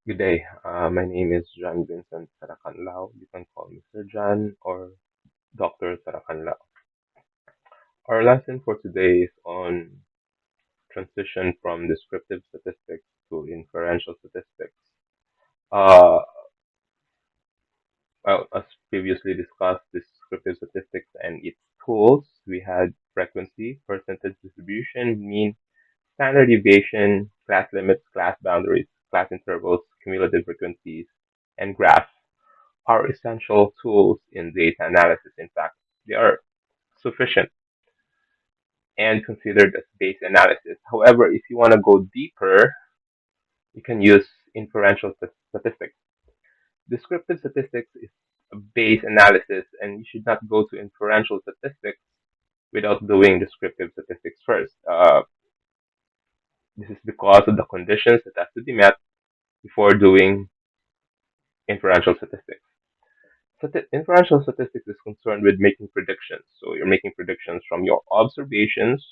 Good day. My name is John Vincent Saracanlao. You can call me Sir John or Dr. Saracanlao. Our lesson for today is on transition from descriptive statistics to inferential statistics. Uh, well, as previously discussed, descriptive statistics and its tools, we had frequency, percentage distribution, mean, standard deviation, class limits, class boundaries, class intervals, cumulative frequencies, and graphs are essential tools in data analysis. In fact, they are sufficient and considered as base analysis. However, if you want to go deeper, you can use inferential statistics. Descriptive statistics is a base analysis, and you should not go to inferential statistics without doing descriptive statistics first. This is because of the conditions that have to be met before doing inferential statistics. Inferential statistics is concerned with making predictions. So you're making predictions from your observations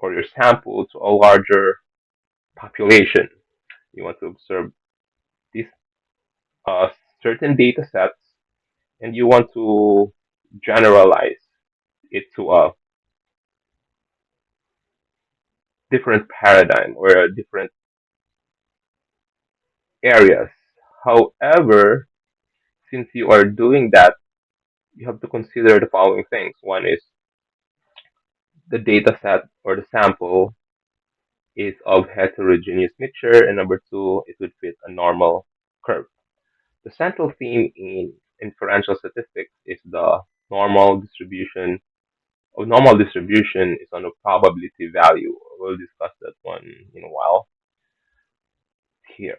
or your sample to a larger population. You want to observe these uh, certain data sets and you want to generalize it to a different paradigm or a different areas. However, since you are doing that, you have to consider the following things. One is the data set or the sample is of heterogeneous mixture, and number two, it would fit a normal curve. The central theme in inferential statistics is the normal distribution. Normal distribution is on a probability value. We'll discuss that one in a while here.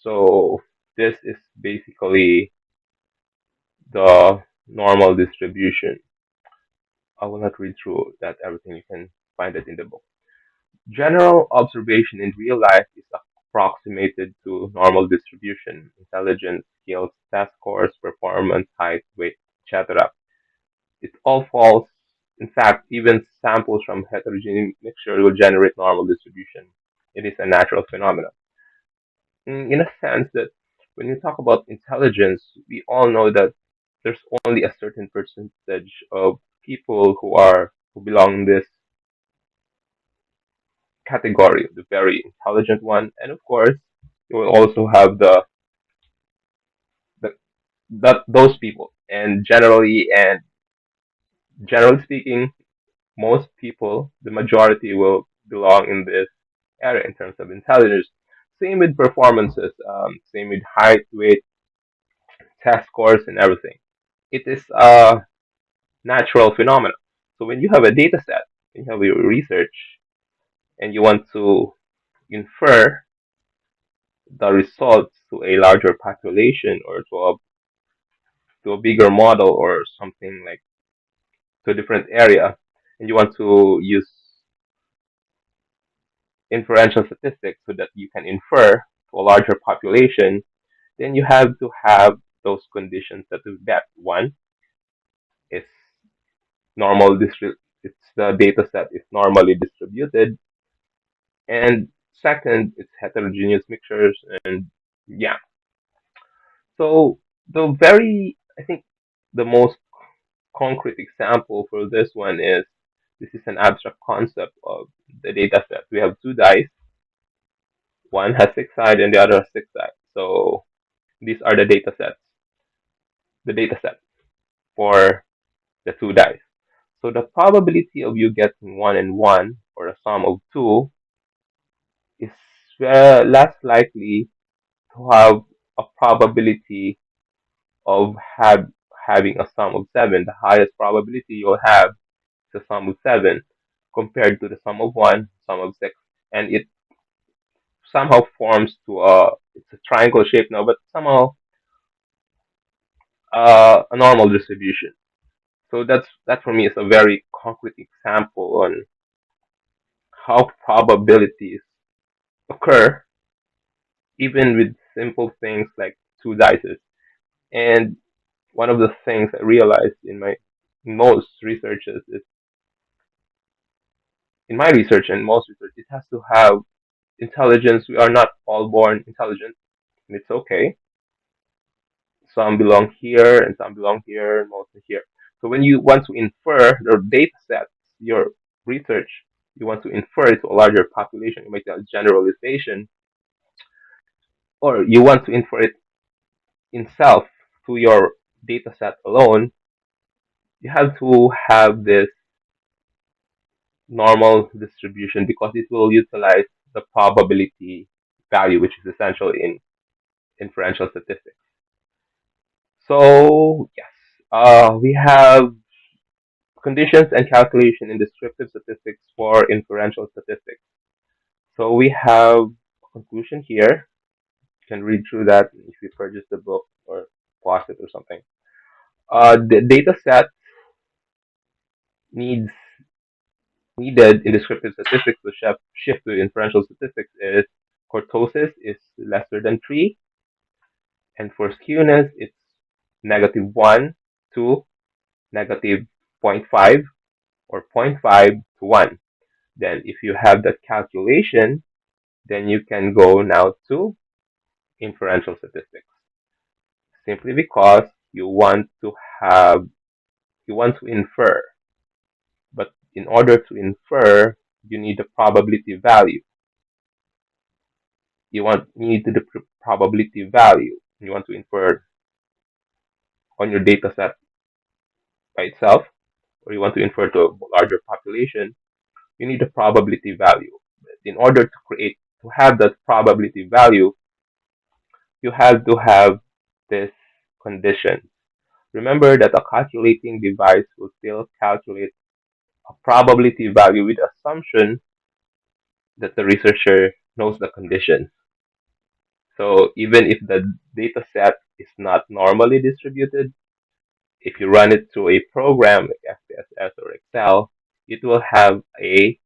So this is basically the normal distribution. I will not read through that everything. You can find it in the book. General observation in real life is approximated to normal distribution, intelligence, skills, test scores, performance, height, weight, etc. It all falls. In fact, even samples from heterogeneous mixture will generate normal distribution. It is a natural phenomenon. In a sense that when you talk about intelligence, we all know that there's only a certain percentage of people who belong in this category, the very intelligent one, and of course, you will also have the that those people. And generally speaking, most people, the majority, will belong in this area in terms of intelligence. Same with performances, same with height, weight, test scores, and everything. It is a natural phenomenon. So when you have a data set, you have your research, and you want to infer the results to a larger population or to a bigger model or something like to a different area, and you want to use inferential statistics so that you can infer to a larger population, then you have to have those conditions that we've got. One is normal it's the data set is normally distributed, and second, it's heterogeneous mixtures, and yeah. So I think the most concrete example for this one is this is an abstract concept of the data set. We have two dice. One has six sides and the other has six sides. So these are the data set for the two dice. So the probability of you getting one and one or a sum of two is less likely to have a probability of having a sum of seven. The highest probability you'll have is a sum of seven compared to the sum of one, sum of six. And it somehow forms to it's a triangle shape now, but somehow a normal distribution. So that for me is a very concrete example on how probabilities occur even with simple things like two dices. And one of the things I realized in my most researches is in my research and most research, it has to have intelligence, we are not all born intelligent, and it's okay. Some belong here, and some belong here, and mostly here. So when you want to infer your data sets, your research, you want to infer it to a larger population, you make that generalization, or you want to infer it in self to your data set alone, you have to have this normal distribution because it will utilize the probability value, which is essential in inferential statistics. So, yes, we have conditions and calculation in descriptive statistics for inferential statistics. So, we have a conclusion here. You can read through that if you purchase the book or pause it or something. The data set needs needed in descriptive statistics to shift to inferential statistics is kurtosis is lesser than 3, and for skewness it's -1 to negative zero point 0.5 or zero point 0.5 to 1. Then if you have that calculation, then you can go now to inferential statistics simply because have you want to infer, but in order to infer you need the probability value. You need the probability value. You want to infer on your data set by itself, or you want to infer to a larger population, you need a probability value. In order to have that probability value, you have to have this condition. Remember that a calculating device will still calculate a probability value with assumption that the researcher knows the condition. So even if the data set is not normally distributed, if you run it through a program like SPSS or Excel, it will have a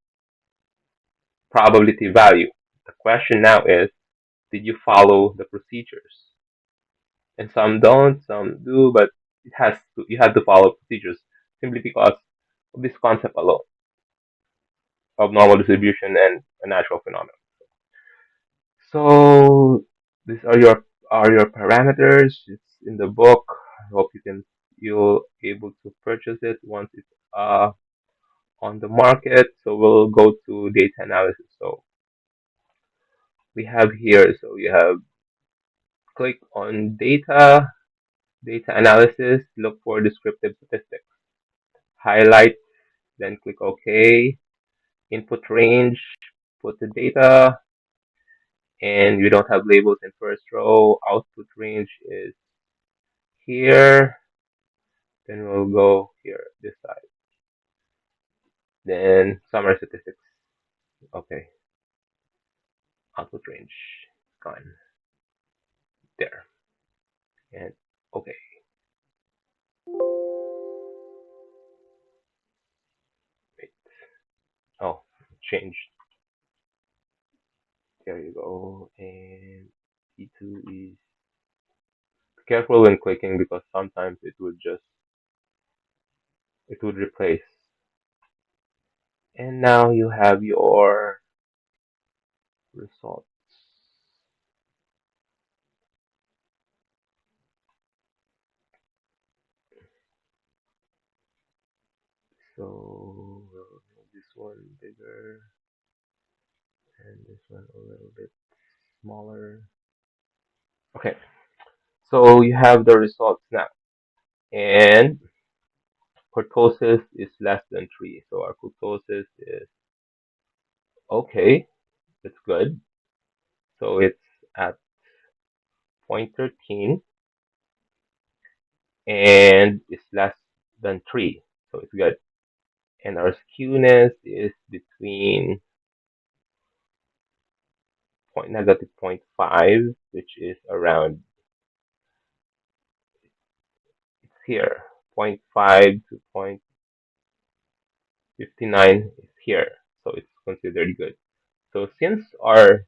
probability value. The question now is, did you follow the procedures? And some don't, some do, but you have to follow procedures simply because of this concept alone of normal distribution and a natural phenomenon. So these are your parameters. It's in the book. I hope you'll able to purchase it once it's on the market. So we'll go to data analysis. So we have here. So you have click on data analysis. Look for descriptive statistics. Highlight. Then click OK. Input range. Put the data. And we don't have labels in first row. Output range is here. Then we'll go here, this side. Then summary statistics. Okay, output range gone there. And okay, wait. Oh, changed. There you go. And T2 is careful when clicking because sometimes it would replace. And now you have your results. So we'll make this one bigger and this one a little bit smaller. Okay, so you have the results now. And kurtosis is less than 3. So our kurtosis is okay, it's good. So it's at 0.13 and it's less than 3. So it's good. And our skewness is between negative zero point 0.5, which is around, it's here, zero point 0.5 to 0.59 is here. So it's considered good. So since our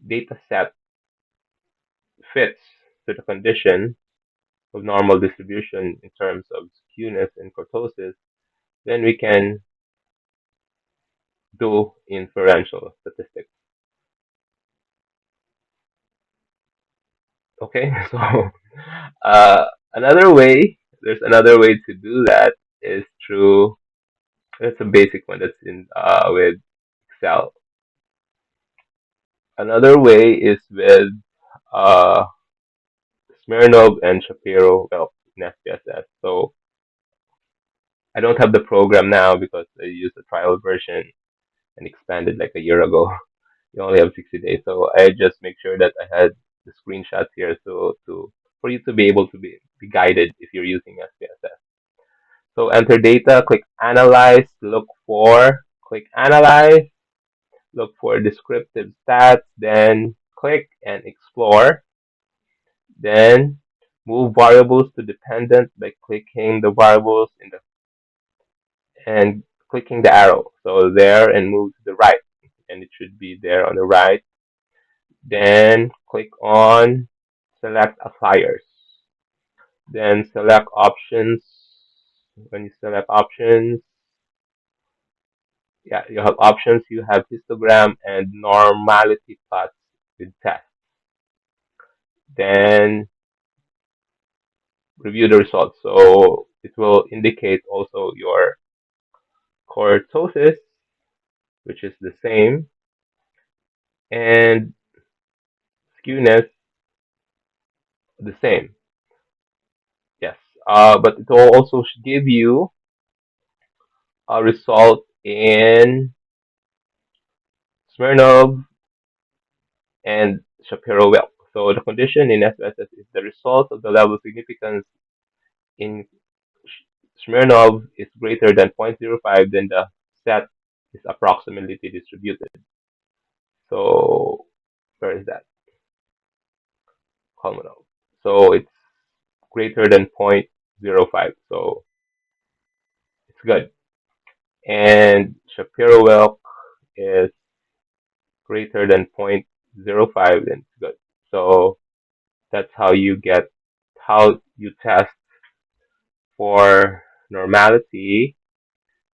data set fits to the condition of normal distribution in terms of skewness and kurtosis, then we can do inferential statistics. Okay, so uh, another way, there's another way to do that is through, it's a basic one that's in with Excel. Another way is with uh, Smirnov and Shapiro, well, in SPSS. So I don't have the program now because I used the trial version and expanded like a year ago. You only have 60 days, so I just make sure that I had the screenshots here, so to for you to be able to be guided if you're using SPSS. So enter data, click analyze, click analyze, look for descriptive stats, then click and explore. Then move variables to dependent by clicking the variables in the and clicking the arrow. So there and move to the right, and it should be there on the right. Then click on select appliers. Then select options. When you select options, yeah, you have options. You have histogram and normality plots with test. Then review the results. So it will indicate also your kurtosis, which is the same, and skewness, the same. Yes. But it will also give you a result in Smirnov and Shapiro-Wilk. So the condition in SPSS is the result of the level of significance in Smirnov is greater than 0.05, then the set is approximately distributed. So where is that? Kolmanov. So it's greater than 0.05. So it's good. And Shapiro-Wilk is greater than 0.05, then it's good. So that's how you test for normality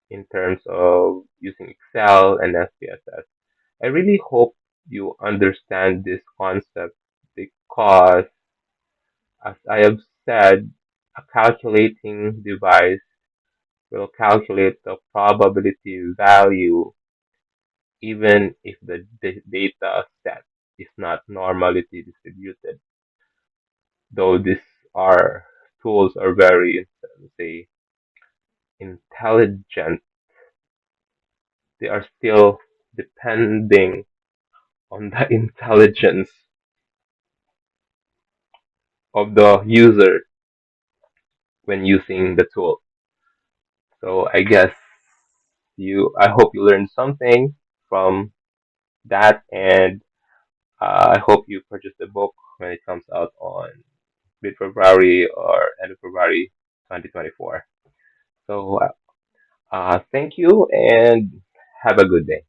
in terms of using Excel and SPSS. I really hope you understand this concept because, as I have said, a calculating device will calculate the probability value even if the data set is not normally distributed. Though these are tools are very, let's say, intelligent, they are still depending on the intelligence of the user when using the tool. So I hope you learned something from that, and I hope you purchase the book when it comes out on mid February or end of February 2024. So, thank you and have a good day.